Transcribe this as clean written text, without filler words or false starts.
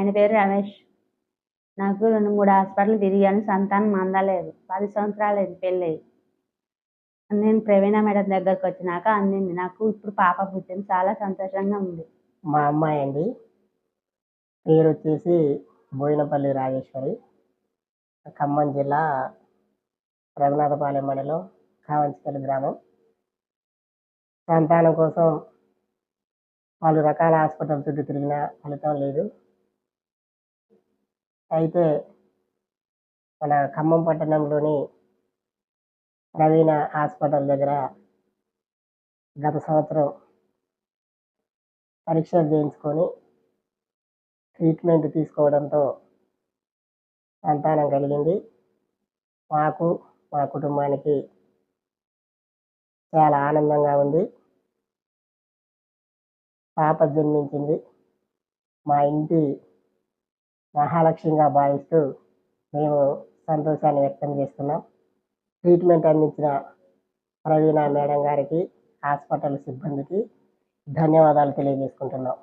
ఆయన పేరు రమేష్. నాకు 2, 3 హాస్పిటల్ తిరిగాను. సంతానం అందలేదు. 10 సంవత్సరాలైంది పెళ్ళయి. నేను ప్రవీణ మేడం దగ్గరకు వచ్చినాక అందింది. నాకు ఇప్పుడు పాప పుట్టింది. చాలా సంతోషంగా ఉంది. మా అమ్మాయి అండి, పేరు వచ్చేసి బోయినపల్లి రాజేశ్వరి, ఖమ్మం జిల్లా రఘునాథపాలెం మండలం కావంచిపల్లి గ్రామం. సంతానం కోసం పలు రకాల హాస్పిటల్ చుట్టూ తిరిగిన ఫలితం లేదు. అయితే మన ఖమ్మం పట్టణంలోని ప్రవీణ హాస్పిటల్ దగ్గర గత సంవత్సరం పరీక్షలు చేయించుకొని ట్రీట్మెంట్ తీసుకోవడంతో సంతానం కలిగింది. మాకు, మా కుటుంబానికి చాలా ఆనందంగా ఉంది. పాప జన్మించింది. మా ఇంటి మహాలక్ష్మిగా భావిస్తూ మేము సంతోషాన్ని వ్యక్తం చేస్తున్నాం. ట్రీట్మెంట్ అందించిన ప్రవీణ మేడం గారికి, హాస్పిటల్ సిబ్బందికి ధన్యవాదాలు తెలియజేసుకుంటున్నాం.